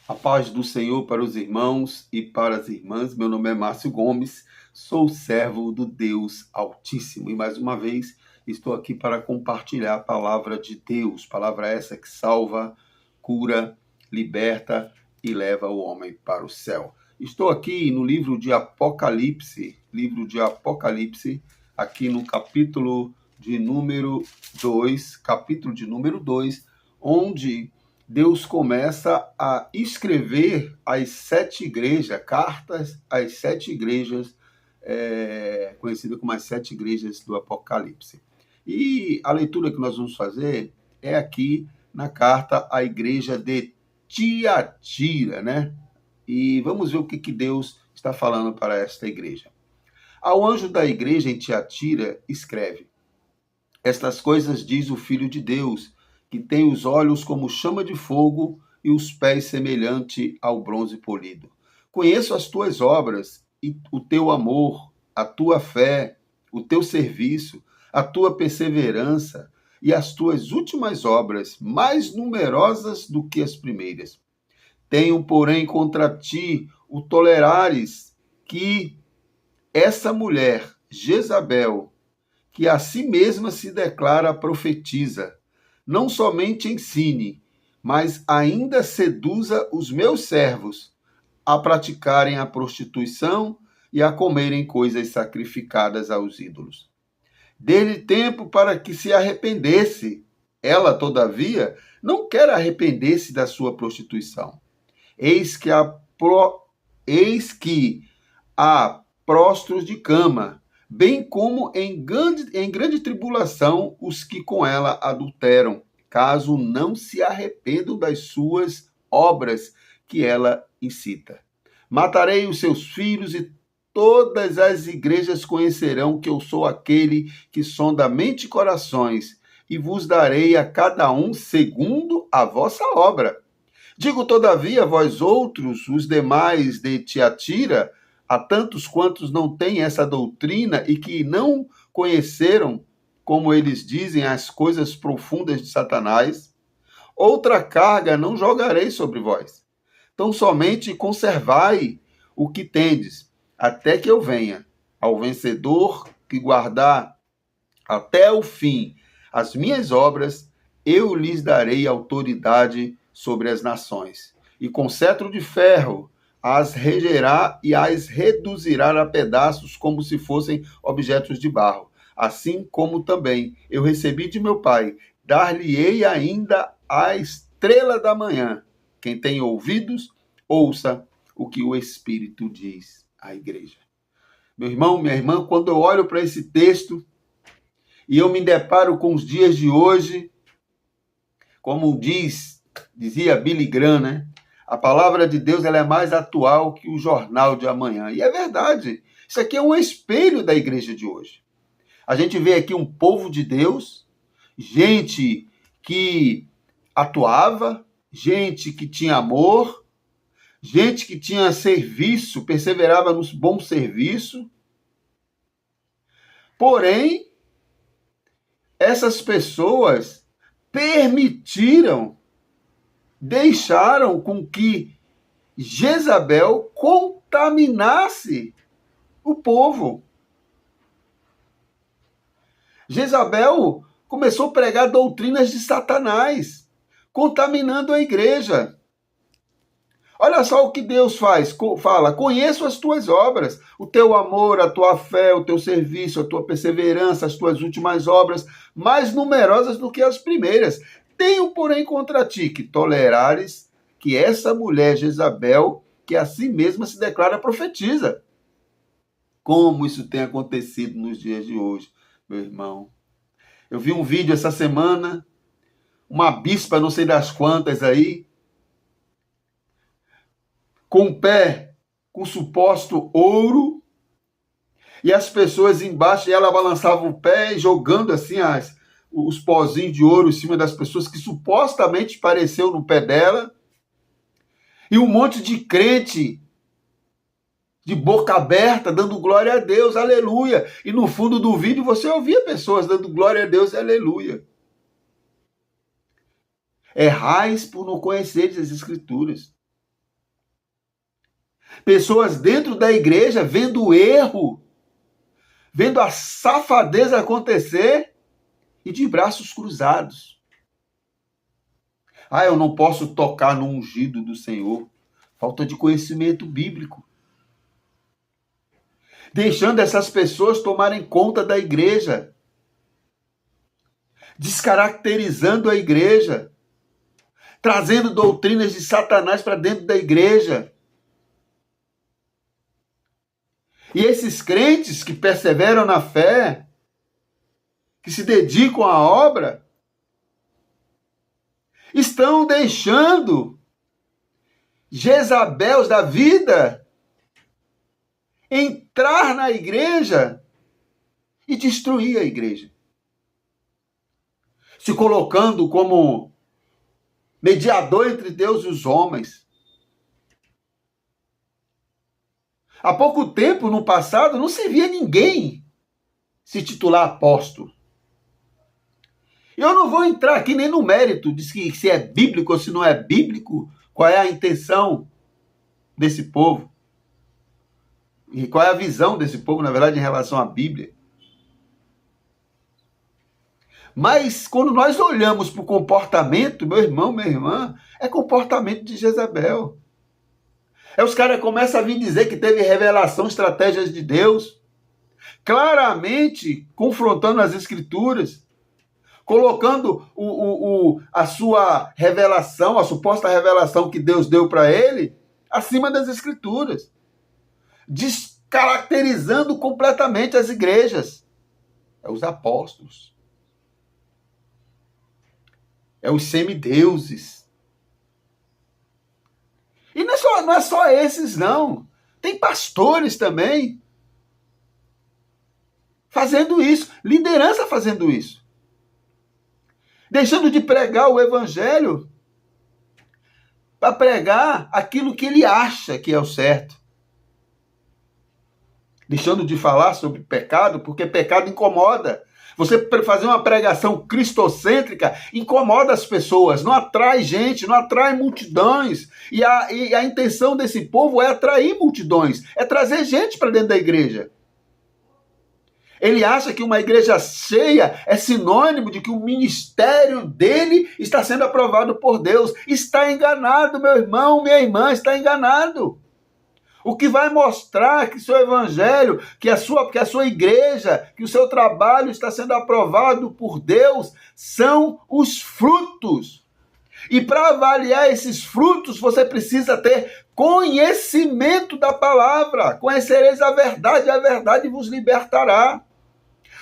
A paz do Senhor para os irmãos e para as irmãs. Meu nome é Márcio Gomes, sou servo do Deus Altíssimo. E mais uma vez estou aqui para compartilhar a palavra de Deus. Palavra essa que salva, cura, liberta e leva o homem para o céu. Estou aqui no livro de Apocalipse, aqui no capítulo de número 2, onde Deus começa a escrever as 7 igrejas, cartas às 7 igrejas, conhecida como as 7 igrejas do Apocalipse. E a leitura que nós vamos fazer é aqui na carta à igreja de Tiatira, né? E vamos ver o que Deus está falando para esta igreja. Ao anjo da igreja em Tiatira escreve: Estas coisas diz o Filho de Deus, que tem os olhos como chama de fogo e os pés semelhante ao bronze polido. Conheço as tuas obras e o teu amor, a tua fé, o teu serviço, a tua perseverança e as tuas últimas obras, mais numerosas do que as primeiras. Tenho, porém, contra ti o tolerares que essa mulher, Jezabel, que a si mesma se declara profetiza, não somente ensine, mas ainda seduza os meus servos a praticarem a prostituição e a comerem coisas sacrificadas aos ídolos. Dê-lhe tempo para que se arrependesse. Ela, todavia, não quer arrepender-se da sua prostituição. Eis que há prostros de cama, bem como em grande tribulação os que com ela adulteram, caso não se arrependam das suas obras que ela incita. Matarei os seus filhos e todas as igrejas conhecerão que eu sou aquele que sonda mente e corações, e vos darei a cada um segundo a vossa obra. Digo, todavia, vós outros, os demais de Tiatira, a tantos quantos não têm essa doutrina e que não conheceram, como eles dizem, as coisas profundas de Satanás, outra carga não jogarei sobre vós. Tão somente conservai o que tendes, até que eu venha. Ao vencedor que guardar até o fim as minhas obras, eu lhes darei autoridade sobre as nações. E com cetro de ferro as regerá e as reduzirá a pedaços como se fossem objetos de barro. Assim como também eu recebi de meu Pai, dar-lhe-ei ainda a estrela da manhã. Quem tem ouvidos, ouça o que o Espírito diz à igreja. Meu irmão, minha irmã, quando eu olho para esse texto e eu me deparo com os dias de hoje, como dizia Billy Graham, né? A palavra de Deus ela é mais atual que o jornal de amanhã. E é verdade. Isso aqui é um espelho da igreja de hoje. A gente vê aqui um povo de Deus, gente que atuava, gente que tinha amor, gente que tinha serviço, perseverava no bom serviço. Porém, essas pessoas deixaram com que Jezabel contaminasse o povo. Jezabel começou a pregar doutrinas de Satanás, contaminando a igreja. Olha só o que Deus fala: conheço as tuas obras, o teu amor, a tua fé, o teu serviço, a tua perseverança, as tuas últimas obras, mais numerosas do que as primeiras. Tenho, porém, contra ti que tolerares que essa mulher Jezabel, que a si mesma se declara profetiza. Como isso tem acontecido nos dias de hoje, meu irmão. Eu vi um vídeo essa semana, uma bispa não sei das quantas aí, com o pé com suposto ouro, e as pessoas embaixo, e ela balançava o pé, jogando assim os pozinhos de ouro em cima das pessoas que supostamente apareceu no pé dela, e um monte de crente de boca aberta, dando glória a Deus, aleluia. E no fundo do vídeo você ouvia pessoas dando glória a Deus, aleluia. Errais por não conheceres as Escrituras. Pessoas dentro da igreja vendo o erro, vendo a safadeza acontecer e de braços cruzados. Ah, eu não posso tocar no ungido do Senhor. Falta de conhecimento bíblico. Deixando essas pessoas tomarem conta da igreja. Descaracterizando a igreja. Trazendo doutrinas de Satanás para dentro da igreja. E esses crentes que perseveram na fé, que se dedicam à obra, estão deixando Jezabéis da vida entrar na igreja e destruir a igreja. Se colocando como mediador entre Deus e os homens. Há pouco tempo, no passado, não se via ninguém se titular apóstolo. Eu não vou entrar aqui nem no mérito de se é bíblico ou se não é bíblico, qual é a intenção desse povo. E qual é a visão desse povo, na verdade, em relação à Bíblia. Mas quando nós olhamos para o comportamento, meu irmão, minha irmã, é comportamento de Jezabel. Os caras começam a vir dizer que teve revelação, estratégias de Deus, claramente confrontando as Escrituras, colocando a sua revelação, a suposta revelação que Deus deu para ele, acima das Escrituras. Descaracterizando completamente as igrejas. É os apóstolos. É os semideuses. E não é só esses, não. Tem pastores também fazendo isso. Liderança fazendo isso. Deixando de pregar o evangelho para pregar aquilo que ele acha que é o certo. Deixando de falar sobre pecado, porque pecado incomoda. Você fazer uma pregação cristocêntrica incomoda as pessoas, não atrai gente, não atrai multidões. E a intenção desse povo é atrair multidões, é trazer gente para dentro da igreja. Ele acha que uma igreja cheia é sinônimo de que o ministério dele está sendo aprovado por Deus. Está enganado, meu irmão, minha irmã, está enganado. O que vai mostrar que seu evangelho, que a sua igreja, que o seu trabalho está sendo aprovado por Deus, são os frutos. E para avaliar esses frutos, você precisa ter conhecimento da palavra. Conhecereis a verdade vos libertará.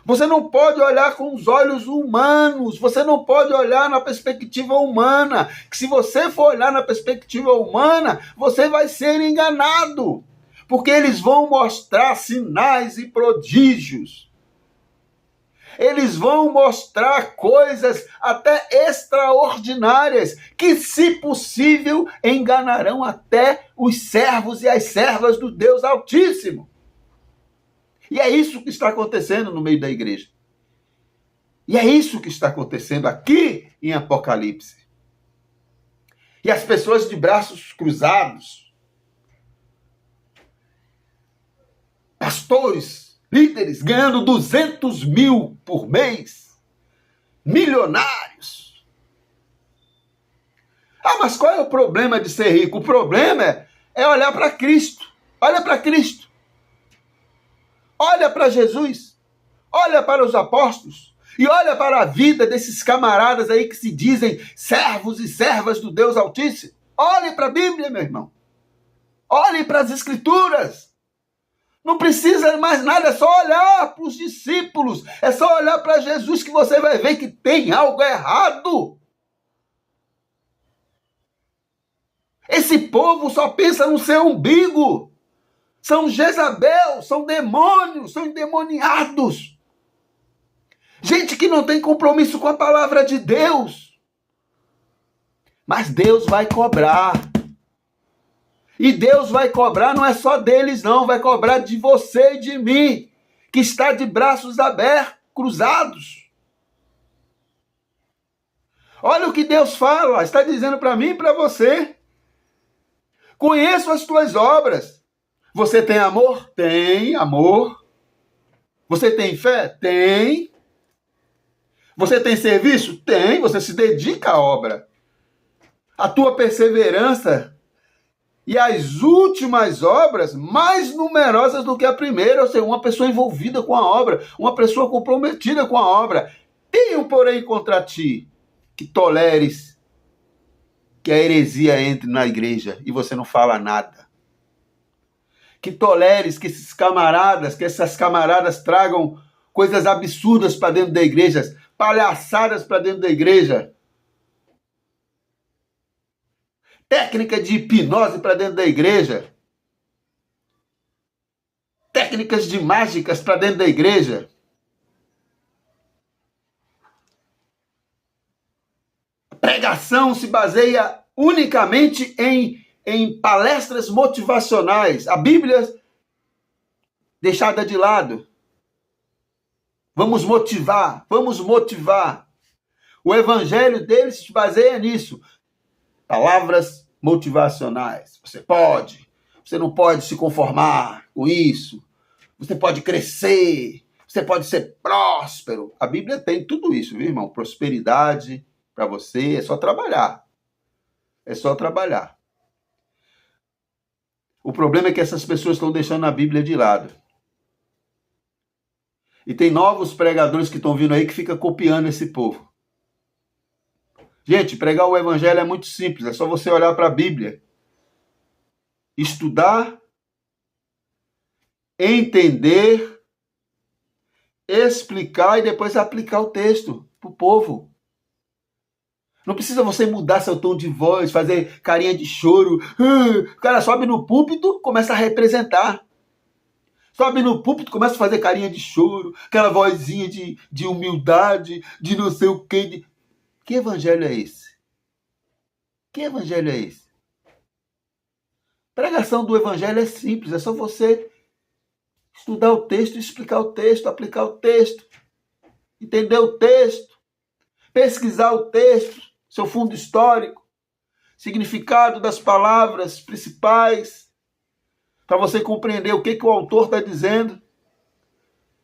Você não pode olhar com os olhos humanos, você não pode olhar na perspectiva humana, que se você for olhar na perspectiva humana, você vai ser enganado, porque eles vão mostrar sinais e prodígios. Eles vão mostrar coisas até extraordinárias, que, se possível, enganarão até os servos e as servas do Deus Altíssimo. E é isso que está acontecendo no meio da igreja. E é isso que está acontecendo aqui em Apocalipse. E as pessoas de braços cruzados, pastores, líderes, ganhando 200 mil por mês, milionários. Ah, mas qual é o problema de ser rico? O problema é olhar para Cristo. Olha para Cristo. Olha para Jesus, olha para os apóstolos e olha para a vida desses camaradas aí que se dizem servos e servas do Deus Altíssimo. Olhe para a Bíblia, meu irmão. Olhe para as Escrituras. Não precisa mais nada, é só olhar para os discípulos, é só olhar para Jesus que você vai ver que tem algo errado. Esse povo só pensa no seu umbigo. São Jezabel, são demônios, são endemoniados. Gente que não tem compromisso com a palavra de Deus. Mas Deus vai cobrar. E Deus vai cobrar, não é só deles não, vai cobrar de você e de mim, que está de braços abertos, cruzados. Olha o que Deus fala, está dizendo para mim e para você. Conheço as tuas obras. Você tem amor? Tem amor. Você tem fé? Tem. Você tem serviço? Tem. Você se dedica à obra. A tua perseverança e as últimas obras mais numerosas do que a primeira, ou seja, uma pessoa envolvida com a obra, uma pessoa comprometida com a obra. Tenho, porém, contra ti que toleres que a heresia entre na igreja e você não fala nada. Que toleres que essas camaradas tragam coisas absurdas para dentro da igreja, palhaçadas para dentro da igreja. Técnica de hipnose para dentro da igreja. Técnicas de mágicas para dentro da igreja. A pregação se baseia unicamente em palestras motivacionais. A Bíblia deixada de lado. Vamos motivar, vamos motivar. O evangelho deles se baseia nisso. Palavras motivacionais. Você não pode se conformar com isso. Você pode crescer, você pode ser próspero. A Bíblia tem tudo isso, viu, irmão? Prosperidade para você, é só trabalhar. É só trabalhar. O problema é que essas pessoas estão deixando a Bíblia de lado. E tem novos pregadores que estão vindo aí que ficam copiando esse povo. Gente, pregar o evangelho é muito simples, é só você olhar para a Bíblia, estudar, entender, explicar e depois aplicar o texto para o povo. Não precisa você mudar seu tom de voz, fazer carinha de choro. O cara sobe no púlpito, começa a representar. Sobe no púlpito, começa a fazer carinha de choro, aquela vozinha de humildade, de não sei o quê. Que evangelho é esse? Que evangelho é esse? Pregação do evangelho é simples, é só você estudar o texto, explicar o texto, aplicar o texto, entender o texto, pesquisar o texto, seu fundo histórico, significado das palavras principais, para você compreender o que o autor está dizendo,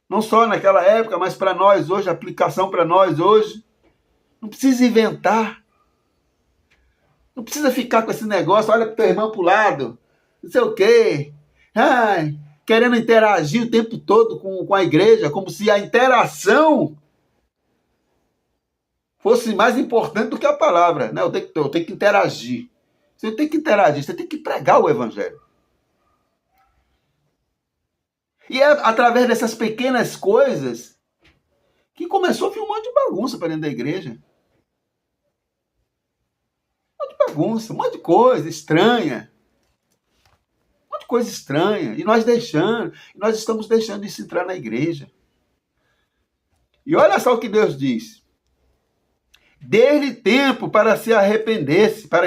não só naquela época, mas para nós hoje, aplicação para nós hoje. Não precisa inventar. Não precisa ficar com esse negócio, olha pro teu irmão pro lado, não sei o quê. Ai, querendo interagir o tempo todo com a igreja, como se a interação fosse mais importante do que a palavra. Né? Eu tenho que interagir. Você tem que interagir, você tem que pregar o evangelho. E é através dessas pequenas coisas que começou a vir um monte de bagunça para dentro da igreja. Um monte de bagunça, um monte de coisa estranha. Um monte de coisa estranha. E nós estamos deixando isso entrar na igreja. E olha só o que Deus diz. Dê-lhe tempo para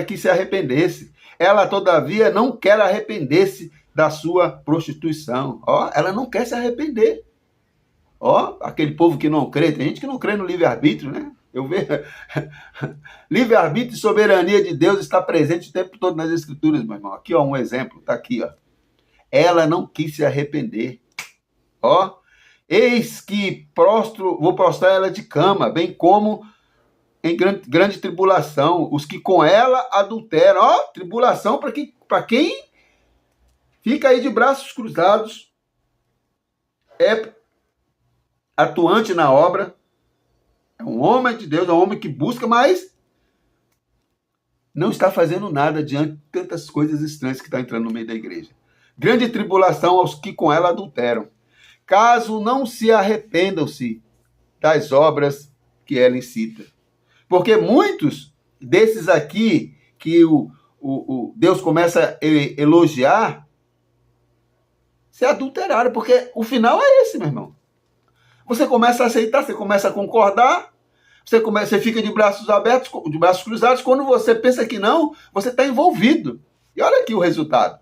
que se arrependesse. Ela, todavia, não quer arrepender-se da sua prostituição. Ela não quer se arrepender. Aquele povo que não crê, tem gente que não crê no livre-arbítrio, né? Eu vejo. Livre-arbítrio e soberania de Deus está presente o tempo todo nas Escrituras, meu irmão. Aqui, um exemplo, está aqui, Ela não quis se arrepender. Eis que vou prostrar ela de cama, bem como em grande tribulação, os que com ela adulteram. Tribulação para quem fica aí de braços cruzados, é atuante na obra, é um homem de Deus, é um homem que busca, mas não está fazendo nada diante de tantas coisas estranhas que estão entrando no meio da igreja. Grande tribulação aos que com ela adulteram, caso não se arrependam-se das obras que ela incita. Porque muitos desses aqui que o Deus começa a elogiar, se adulteraram, porque o final é esse, meu irmão. Você começa a aceitar, você começa a concordar, você fica de braços abertos, de braços cruzados. Quando você pensa que não, você está envolvido. E olha aqui o resultado.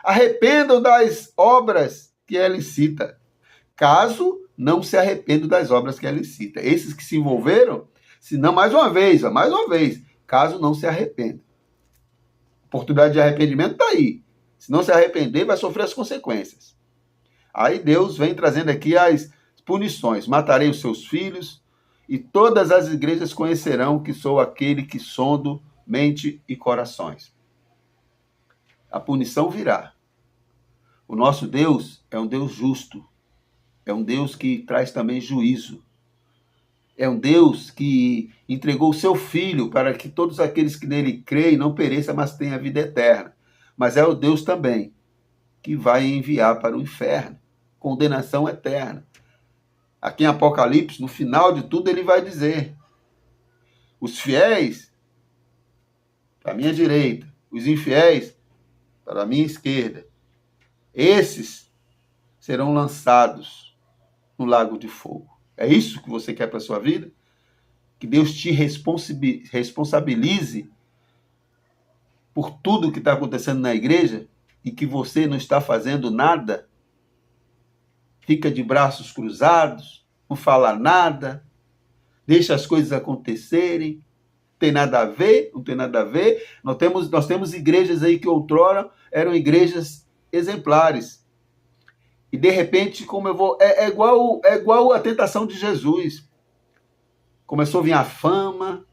Arrependam das obras que ela incita, caso não se arrependam das obras que ela incita. Esses que se envolveram, se não, mais uma vez, caso não se arrependam. oportunidade de arrependimento está aí. Se não se arrepender, vai sofrer as consequências. Aí Deus vem trazendo aqui as punições. Matarei os seus filhos, e todas as igrejas conhecerão que sou aquele que sondo mente e corações. A punição virá. O nosso Deus é um Deus justo. É um Deus que traz também juízo. É um Deus que entregou o seu Filho para que todos aqueles que nele creem não pereçam, mas tenham a vida eterna. Mas é o Deus também que vai enviar para o inferno, condenação eterna. Aqui em Apocalipse, no final de tudo, ele vai dizer: os fiéis para a minha direita, os infiéis para a minha esquerda. Esses serão lançados no lago de fogo. É isso que você quer para a sua vida? Que Deus te responsabilize por tudo que está acontecendo na igreja e que você não está fazendo nada? Fica de braços cruzados, não fala nada, deixa as coisas acontecerem, tem nada a ver, não tem nada a ver. Nós temos igrejas aí que outrora eram igrejas exemplares. E de repente, como eu vou. É igual a tentação de Jesus. Começou a vir a fama.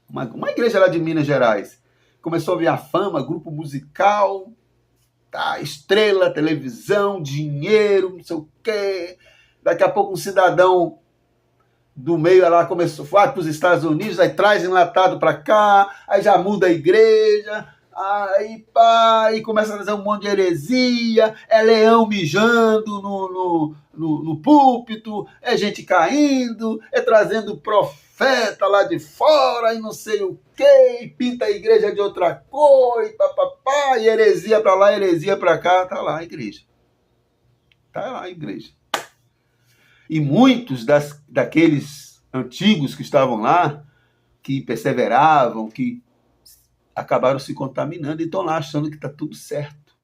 Uma igreja lá de Minas Gerais. Começou a vir a fama, grupo musical, tá, estrela, televisão, dinheiro, não sei o quê. Daqui a pouco um cidadão do meio lá começou, foi para os Estados Unidos, aí traz enlatado para cá, aí já muda a igreja, aí pá, e começa a fazer um monte de heresia, é leão mijando no púlpito, é gente caindo, é trazendo profeta lá de fora e não sei o quê, e pinta a igreja de outra cor, e papapá, e heresia para lá, heresia para cá, tá lá a igreja. Tá lá a igreja. E muitos daqueles antigos que estavam lá, que perseveravam, que acabaram se contaminando e estão lá achando que está tudo certo,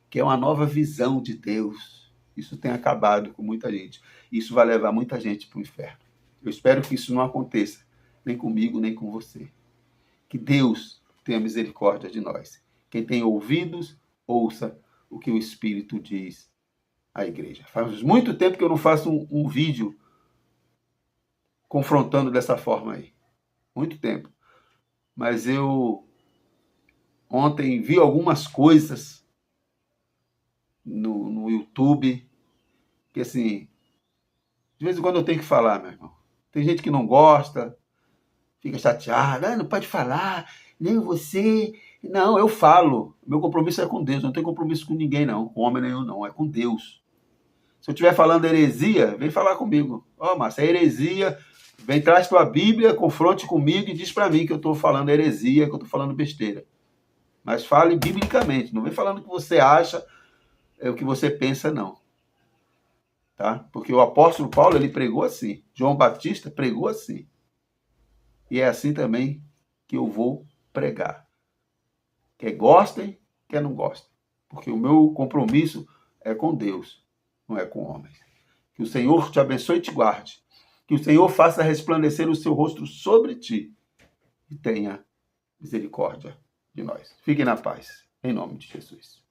que é uma nova visão de Deus. Isso tem acabado com muita gente. Isso vai levar muita gente para o inferno. Eu espero que isso não aconteça, nem comigo, nem com você. Que Deus tenha misericórdia de nós. Quem tem ouvidos, ouça o que o Espírito diz à igreja. Faz muito tempo que eu não faço um vídeo confrontando dessa forma aí. Muito tempo. Mas eu ontem vi algumas coisas no YouTube que, assim, de vez em quando eu tenho que falar, meu irmão. Tem gente que não gosta, fica chateada, não pode falar, nem você. Não, eu falo. Meu compromisso é com Deus, não tenho compromisso com ninguém, não, com homem nenhum, não, é com Deus. Se eu estiver falando heresia, vem falar comigo. Márcio, é heresia, vem, traz tua Bíblia, confronte comigo e diz para mim que eu estou falando heresia, que eu estou falando besteira. Mas fale biblicamente, não vem falando o que você acha, é o que você pensa, não. Tá? Porque o apóstolo Paulo, ele pregou assim. João Batista pregou assim. E é assim também que eu vou pregar. Quer gostem, quer não gostem. Porque o meu compromisso é com Deus, não é com homens. Que o Senhor te abençoe e te guarde. Que o Senhor faça resplandecer o seu rosto sobre ti. E tenha misericórdia de nós. Fiquem na paz. Em nome de Jesus.